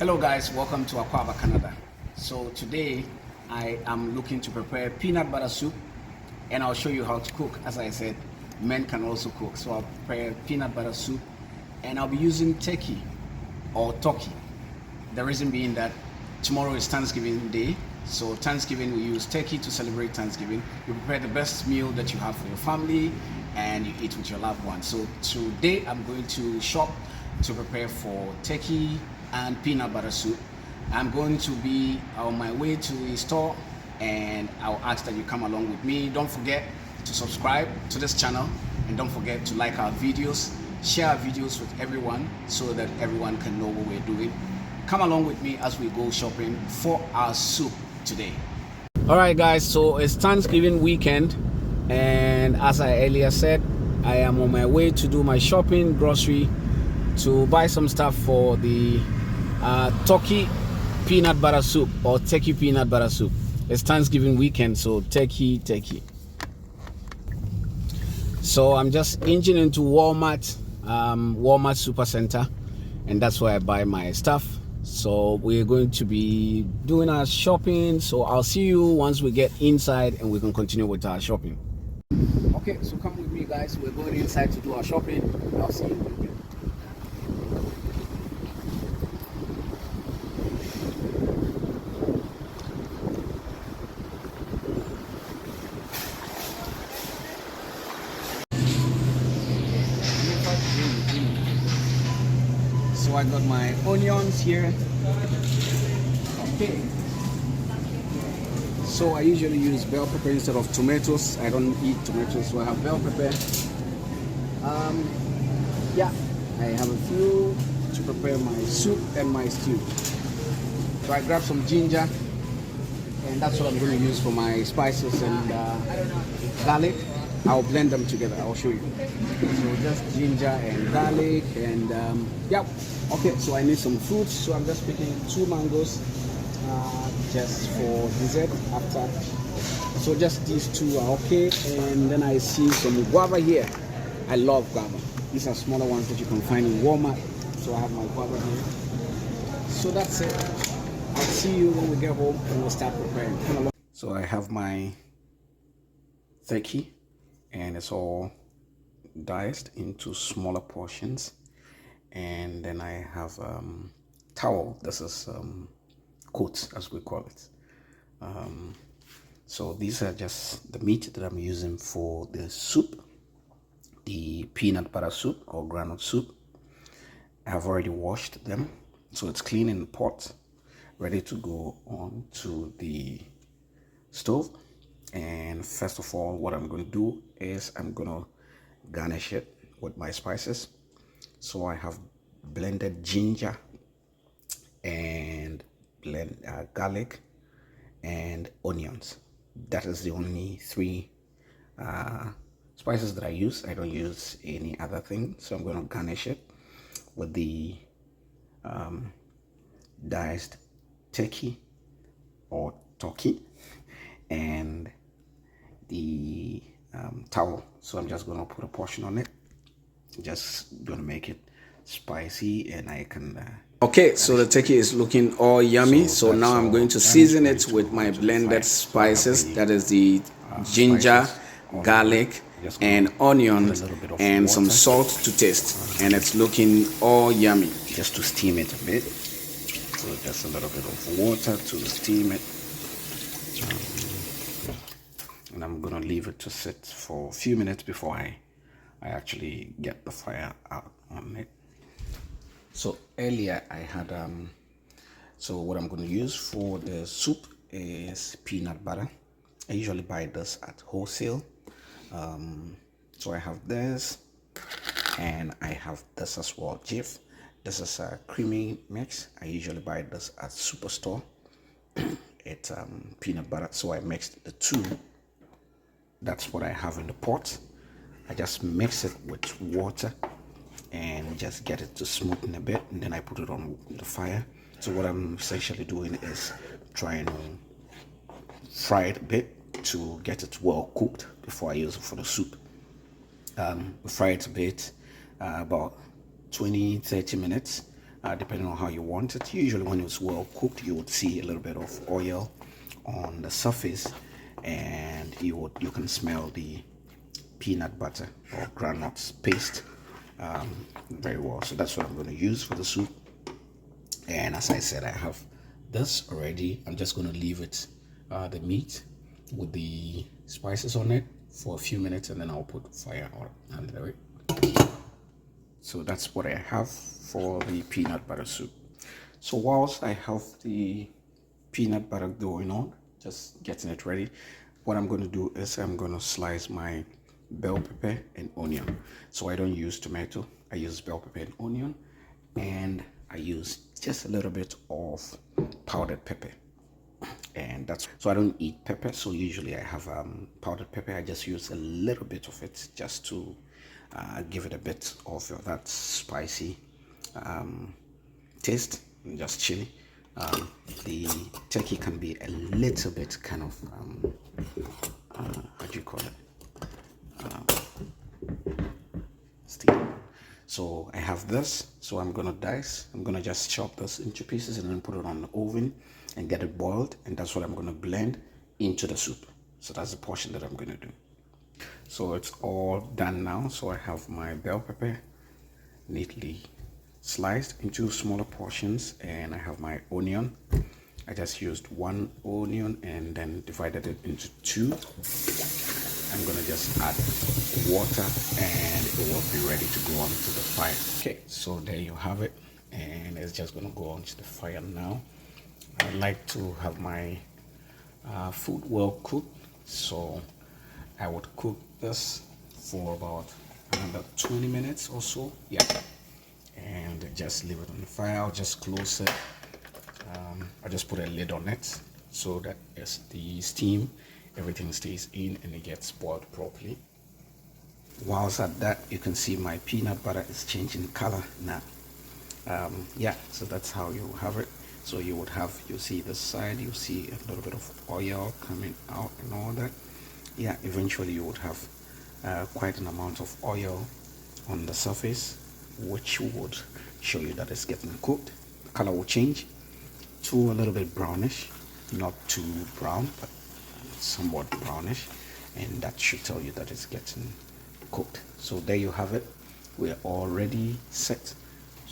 Hello guys, welcome to Aquaba, Canada. So today I am looking to prepare peanut butter soup and I'll show you how to cook. As I said, men can also cook. So I'll prepare peanut butter soup and I'll be using turkey or turkey. The reason being that tomorrow is Thanksgiving Day. So Thanksgiving, we use turkey to celebrate Thanksgiving. You prepare the best meal that you have for your family and you eat with your loved ones. So today I'm going to shop to prepare for turkey and peanut butter soup. I'm going to be on my way to the store and I'll ask that you come along with me. Don't forget to subscribe to this channel and don't forget to like our videos, share our videos with everyone so that everyone can know what we're doing. Come along with me as we go shopping for our soup today. All right guys, so it's Thanksgiving weekend and as I earlier said, I am on my way to do my shopping, grocery, to buy some stuff for the turkey peanut butter soup or turkey peanut butter soup. It's Thanksgiving weekend, so turkey. So I'm just inging into Walmart Super Center, and that's where I buy my stuff. So we're going to be doing our shopping, so I'll see you once we get inside and we can continue with our shopping. Okay, so come with me guys, we're going inside to do our shopping. I'll see you when we get. So I got my onions here. Okay. So I usually use bell pepper instead of tomatoes. I don't eat tomatoes, so I have bell pepper. Yeah, I have a few to prepare my soup and my stew. So I grab some ginger, and that's what I'm going to use for my spices and garlic. I'll blend them together. I'll show you. So just ginger and garlic and yeah. Okay, so I need some fruits. So I'm just picking 2 mangoes just for dessert after. So just these 2 are okay. And then I see some guava here. I love guava. These are smaller ones that you can find in Walmart. So I have my guava here. So that's it. I'll see you when we get home and we'll start preparing. Come along. So I have my turkey and it's all diced into smaller portions, and then I have towel. This is coat, as we call it. So these are just the meat that I'm using for the soup, the peanut butter soup or granite soup. I have already washed them, so it's clean in the pot, ready to go on to the stove. And first of all, what I'm going to do is I'm going to garnish it with my spices. So I have blended ginger and garlic and onions. That is the only 3 spices that I use. I don't use any other thing. So I'm going to garnish it with the diced turkey or turkey and the towel. So I'm just going to put a portion on it. Just going to make it spicy, and I can okay, so the turkey is looking all yummy. So now I'm going to season it with my blended spices. That is the ginger, garlic and onion and some salt to taste, and it's looking all yummy. Just to steam it a bit. So just a little bit of water to steam it. And I'm gonna leave it to sit for a few minutes before I actually get the fire out on it. So earlier I had so what I'm going to use for the soup is peanut butter. I usually buy this at wholesale. So I have this and I have this as well, Jif. This is a creamy mix. I usually buy this at Superstore. It's peanut butter, so I mixed the 2. That's what I have in the pot. I just mix it with water and just get it to smoothen a bit, and then I put it on the fire. So what I'm essentially doing is trying to fry it a bit to get it well cooked before I use it for the soup. Fry it a bit, about 20-30 minutes. depending on how you want it. Usually when it's well cooked, you would see a little bit of oil on the surface, and you can smell the peanut butter or groundnuts paste very well. So that's what I'm going to use for the soup. And as I said, I have this already. I'm just going to leave it, the meat with the spices on it, for a few minutes, and then I'll put fire on under it. So that's what I have for the peanut butter soup. So whilst I have the peanut butter going on, just getting it ready, what I'm going to do is I'm going to slice my bell pepper and onion. So I don't use tomato, I use bell pepper and onion, and I use just a little bit of powdered pepper. And that's, so I don't eat pepper, so usually I have powdered pepper. I just use a little bit of it just to give it a bit of that spicy taste, just chili. The turkey can be a little bit kind of how do you call it, steam. So I have this, so I'm gonna just chop this into pieces and then put it on the oven and get it boiled, and that's what I'm gonna blend into the soup. So that's the portion that I'm gonna do. So it's all done now. So I have my bell pepper neatly sliced into smaller portions, and I have my onion. I just used one onion and then divided it into two. I'm gonna just add water and it will be ready to go onto the fire. Okay, so there you have it, and it's just gonna go onto the fire now. I like to have my food well cooked, so I would cook this for about another 20 minutes or so. Yeah, and just leave it on the fire. I'll just close it. I'll just put a lid on it so that as the steam, everything stays in and it gets boiled properly. Whilst at that, you can see my peanut butter is changing color now. Yeah, so that's how you have it. So you see this side, you see a little bit of oil coming out and all that. Yeah, eventually you would have quite an amount of oil on the surface, which would show you that it's getting cooked. The color will change to a little bit brownish, not too brown, but somewhat brownish, and that should tell you that it's getting cooked. So there you have it. We're already set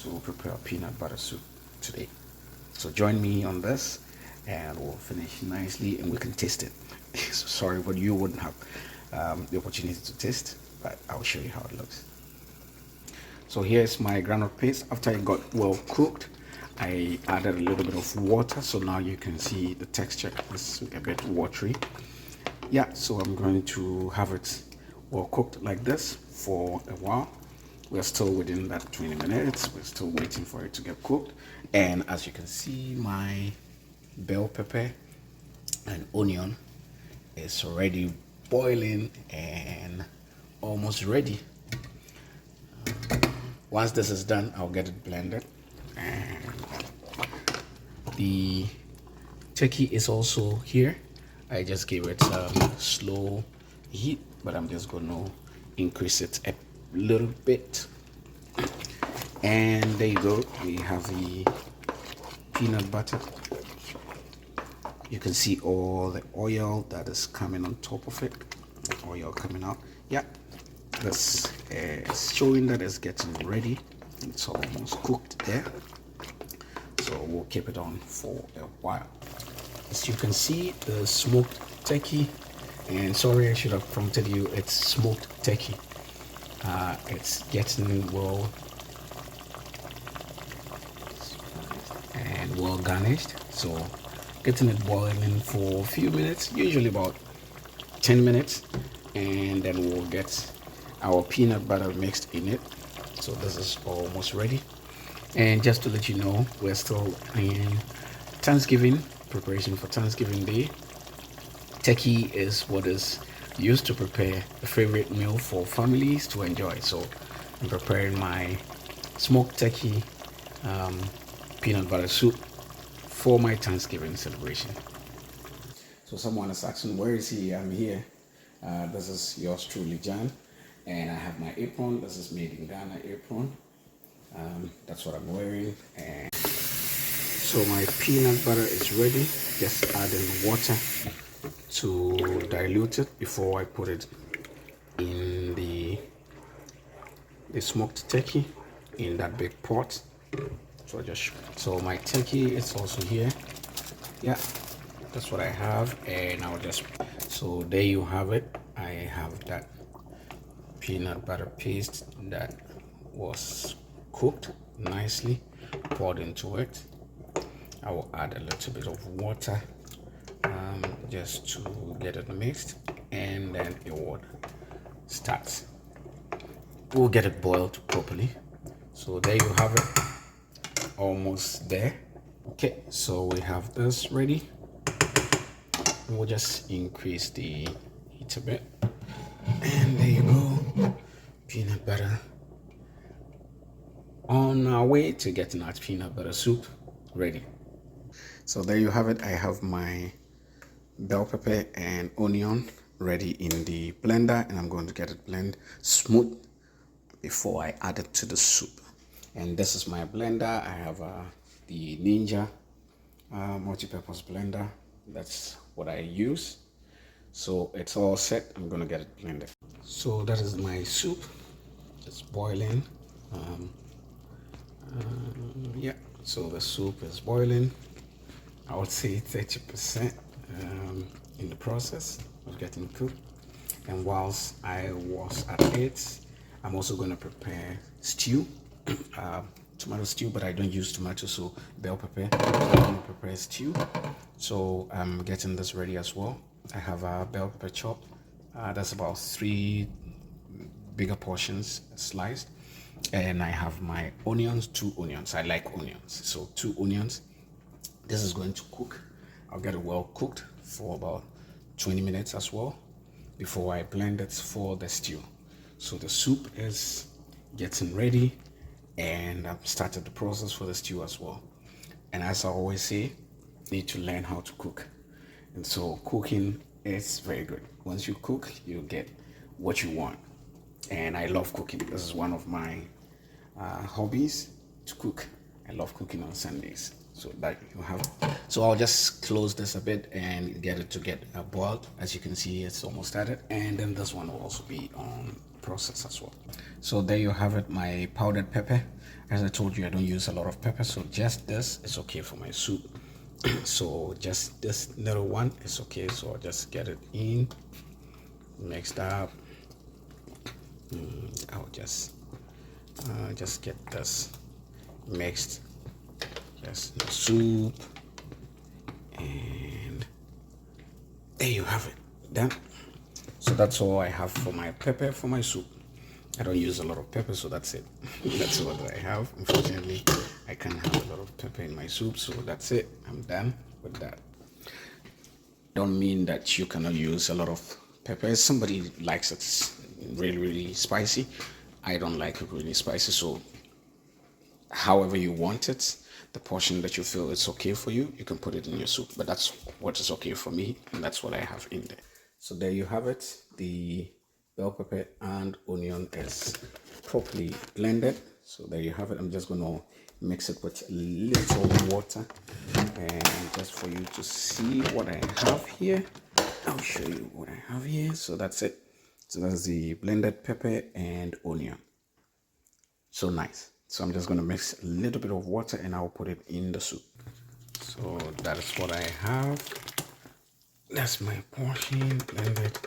to prepare peanut butter soup today. So join me on this and we'll finish nicely and we can taste it. Sorry, but you wouldn't have the opportunity to taste, but I'll show you how it looks. So here's my granite paste. After it got well cooked, I added a little bit of water, so now you can see the texture is a bit watery. Yeah, so I'm going to have it well cooked like this for a while. We're still within that 20 minutes. We're still waiting for it to get cooked. And as you can see, my bell pepper and onion is already boiling and almost ready. Once this is done, I'll get it blended. And the turkey is also here. I just gave it slow heat, but I'm just going to increase it a little bit. And there you go. We have the peanut butter. You can see all the oil that is coming on top of it. The oil coming out. Yeah, this is showing that it's getting ready. It's almost cooked there. So we'll keep it on for a while. As you can see, the smoked turkey, and sorry I should have prompted you, it's smoked turkey. It's getting well and well garnished, so getting it boiling for a few minutes, usually about 10 minutes, and then we'll get our peanut butter mixed in it. So this is almost ready. And just to let you know, we're still in Thanksgiving, preparation for Thanksgiving Day. Turkey is what is used to prepare a favorite meal for families to enjoy. So I'm preparing my smoked turkey peanut butter soup for my Thanksgiving celebration. So someone is asking, where is he? I'm here. This is yours truly, John, and I have my apron. This is made in Ghana apron. That's what I'm wearing. And so my peanut butter is ready. Just add in water to dilute it before I put it in the smoked turkey in that big pot. So my turkey is also here. Yeah, that's what I have. And I'll just, so there you have it. I have that peanut butter paste that was cooked nicely, poured into it. I will add a little bit of water just to get it mixed, and then it would start. We'll get it boiled properly. So there you have it, almost there. Okay, so we have this ready. We'll just increase the heat a bit, and there you go, peanut butter. On our way to getting our peanut butter soup ready. So there you have it. I have my bell pepper and onion ready in the blender, and I'm going to get it blend smooth before I add it to the soup. And this is my blender. I have the Ninja multi-purpose blender. That's what I use. So it's all set. I'm going to get it blended. So that is my soup. It's boiling. Yeah, so the soup is boiling. I would say 30% in the process of getting cooked. And whilst I was at it, I'm also going to prepare stew, tomato stew, but I don't use tomato, so bell pepper. So I'm going to prepare stew. So I'm getting this ready as well. I have a bell pepper chop. That's about 3 bigger portions sliced. And I have my onions, 2 onions. I like onions, so 2 onions. This is going to cook. I'll get it well cooked for about 20 minutes as well before I blend it for the stew. So the soup is getting ready, and I've started the process for the stew as well. And as I always say, you need to learn how to cook. And so cooking is very good. Once you cook, you get what you want. And I love cooking. This is one of my hobbies, to cook. I love cooking on Sundays. So that you have. So I'll just close this a bit and get it to get boiled. As you can see, it's almost started. And then this one will also be on process as well. So there you have it, my powdered pepper. As I told you, I don't use a lot of pepper, so just this is okay for my soup. So just this little one is okay. So I'll just get it in, mixed up. I'll just get this mixed. Just the soup, and there you have it, done. So that's all I have for my pepper for my soup. I don't use a lot of pepper, so that's it. That's what I have. Unfortunately, I can't have a lot of pepper in my soup, so that's it. I'm done with that. Don't mean that you cannot use a lot of pepper. Somebody likes it really spicy. I don't like it really spicy, so however you want it, the portion that you feel it's okay for you, you can put it in your soup. But that's what is okay for me, and that's what I have in there. So there you have it. The bell pepper and onion is properly blended. So there you have it. I'm just going to mix it with a little water, and just for you to see what I have here, I'll show you what I have here. So that's it. So that's the blended pepper and onion. So nice. So I'm just going to mix a little bit of water, and I'll put it in the soup. So that is what I have. That's my portion, blended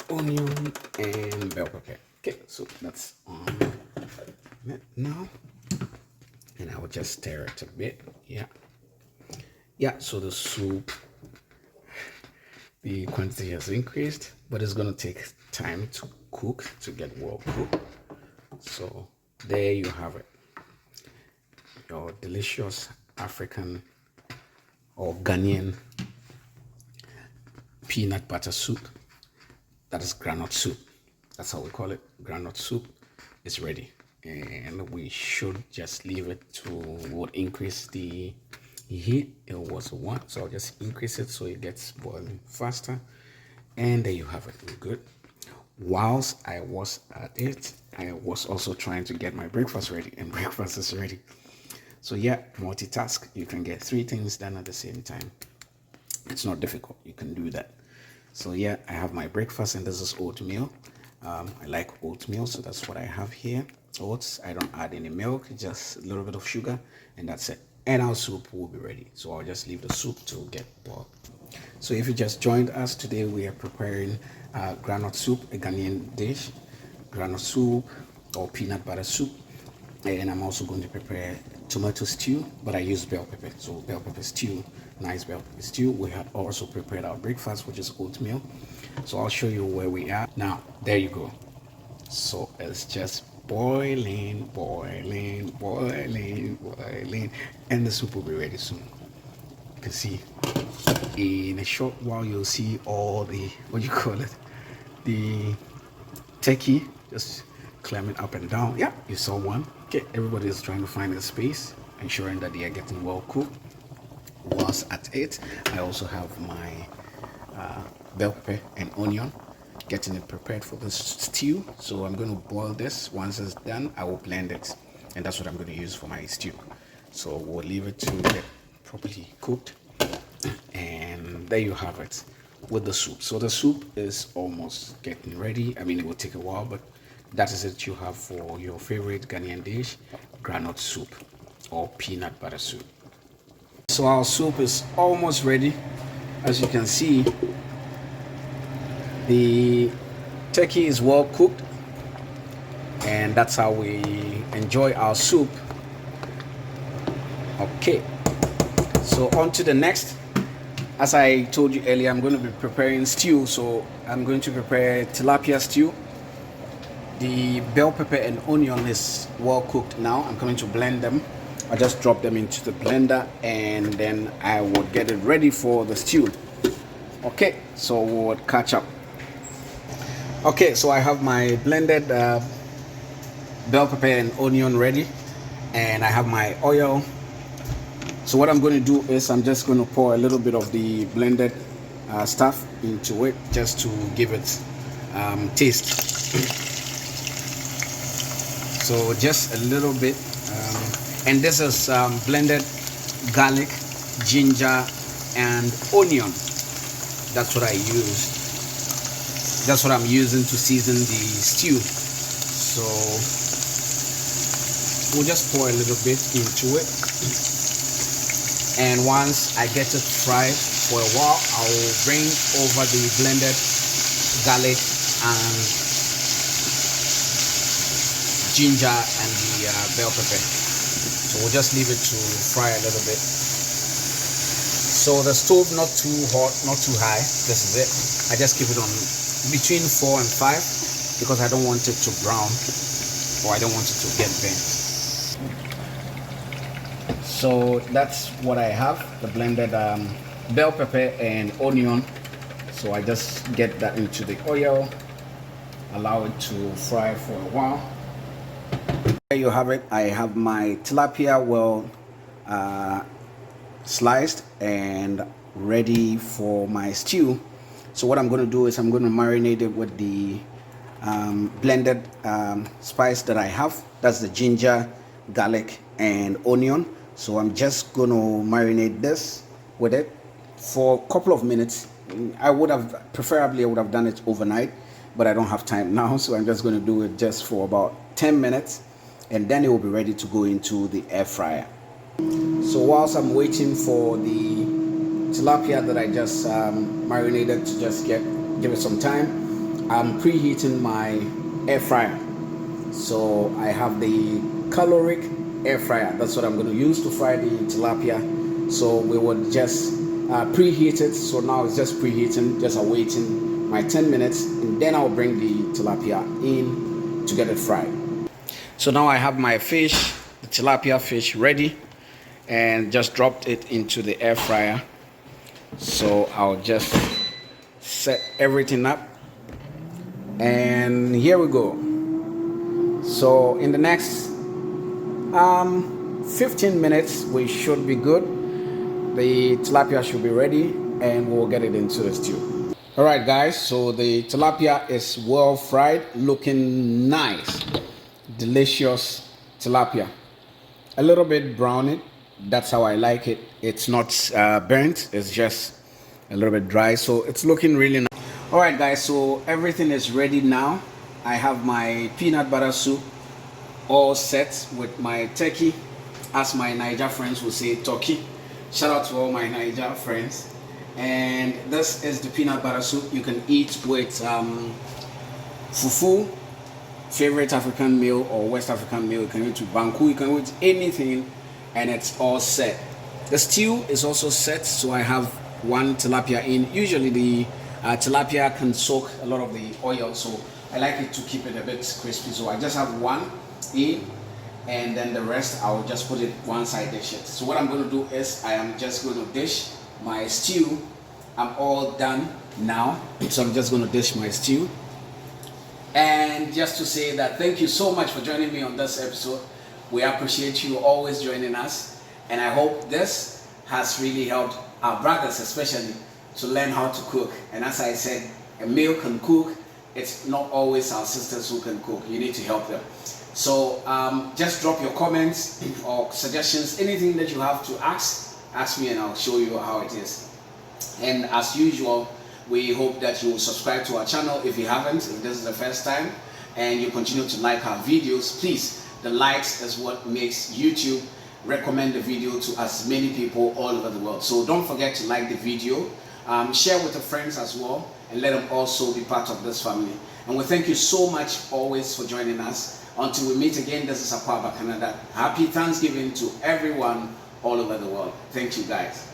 onion and bell pepper. Okay, so that's on it now. And I will just stir it a bit. Yeah, so the soup, the quantity has increased, but it's going to take time to cook, to get well cooked. So there you have it, your delicious African or Ghanaian peanut butter soup. That is groundnut soup. That's how we call it. Groundnut soup is ready, and we should just leave it to what increase the heat. It was 1, so I'll just increase it so it gets boiling faster. And there you have it. We're good. whilst I was at it, I was also trying to get my breakfast ready, and breakfast is ready. So yeah, multitask. You can get 3 things done at the same time. It's not difficult. You can do that. So yeah, I have my breakfast, and this is oatmeal. I like oatmeal, so that's what I have here. Oats. I don't add any milk, just a little bit of sugar, and that's it. And our soup will be ready. So I'll just leave the soup to get boiled. So if you just joined us today, we are preparing granite soup, a Ghanaian dish, granite soup or peanut butter soup. And I'm also going to prepare tomato stew, but I use bell pepper. So bell pepper stew, nice bell pepper stew. We had also prepared our breakfast, which is oatmeal. So I'll show you where we are. Now, there you go. So it's just boiling, boiling, boiling, boiling, and the soup will be ready soon. You can see in a short while you'll see all the, what you call it, the turkey just climbing up and down. Yeah, you saw one. Okay, everybody is trying to find a space, ensuring that they are getting well cooked. Whilst at it, I also have my bell pepper and onion, getting it prepared for the stew. So I'm going to boil this. Once it's done, I will blend it, and that's what I'm going to use for my stew. So we'll leave it to get properly cooked, and there you have it with the soup. So the soup is almost getting ready. I mean, it will take a while, but that is it you have for your favorite Ghanaian dish, granite soup or peanut butter soup. So our soup is almost ready. As you can see, the turkey is well cooked, and that's how we enjoy our soup. Okay, so on to the next. As I told you earlier, I'm going to be preparing stew. So I'm going to prepare tilapia stew. The bell pepper and onion is well cooked now. I'm going to blend them. I just drop them into the blender, and then I will get it ready for the stew. Okay, so we'll catch up. Okay, so I have my blended bell pepper and onion ready, and I have my oil. So what I'm going to do is I'm just going to pour a little bit of the blended stuff into it, just to give it taste. So just a little bit, and this is blended garlic, ginger, and onion. That's what I use. That's what I'm using to season the stew. So we'll just pour a little bit into it, and once I get it fried for a while, I will bring over the blended garlic and ginger and the bell pepper. So we'll just leave it to fry a little bit. So the stove not too hot, not too high. This is it. I just keep it on between 4 and 5 because I don't want it to brown, or I don't want it to get burnt. So that's what I have, the blended bell pepper and onion. So I just get that into the oil, allow it to fry for a while. There you have it. I have my tilapia well sliced and ready for my stew. So what I'm going to do is I'm going to marinate it with the blended spice that I have. That's the ginger, garlic, and onion. So I'm just going to marinate this with it for a couple of minutes. I would have done it overnight, but I don't have time now, so I'm just going to do it just for about 10 minutes, and then it will be ready to go into the air fryer. So whilst I'm waiting for the tilapia that I just marinated to just give it some time, I'm preheating my air fryer. So I have the caloric air fryer. That's what I'm going to use to fry the tilapia. So we would just preheat it. So now it's just preheating, just awaiting my 10 minutes, and then I'll bring the tilapia in to get it fried. So now I have my fish, the tilapia fish, ready, and just dropped it into the air fryer. So I'll just set everything up, and here we go. So in the next 15 minutes we should be good. The tilapia should be ready, and we'll get it into the stew. All right, guys, so the tilapia is well fried, looking nice, delicious tilapia. A little bit browny, that's how I like it. It's not burnt, it's just a little bit dry, so it's looking really nice. All right, guys, so everything is ready now. I have my peanut butter soup all set with my turkey, as my Niger friends will say, turkey. Shout out to all my Niger friends. And this is the peanut butter soup. You can eat with fufu, favorite African meal, or West African meal. You can eat with banku, you can eat anything, and it's all set. The stew is also set, so I have one tilapia in. Usually the tilapia can soak a lot of the oil, so I like it to keep it a bit crispy. So I just have one in, and then the rest I'll just put it one side dish it. So what I'm going to do is I am just going to dish my stew. I'm all done now, so I'm just going to dish my stew. And just to say that thank you so much for joining me on this episode. We appreciate you always joining us, and I hope this has really helped our brothers especially to learn how to cook. And as I said, a male can cook. It's not always our sisters who can cook. You need to help them. So just drop your comments or suggestions, anything that you have to ask me, and I'll show you how it is. And as usual, we hope that you will subscribe to our channel if you haven't, if this is the first time, and you continue to like our videos. Please, the likes is what makes YouTube recommend the video to as many people all over the world. So don't forget to like the video, share with your friends as well, and let them also be part of this family. And we thank you so much always for joining us. Until we meet again, this is Akwaba Canada. Happy Thanksgiving to everyone all over the world. Thank you, guys.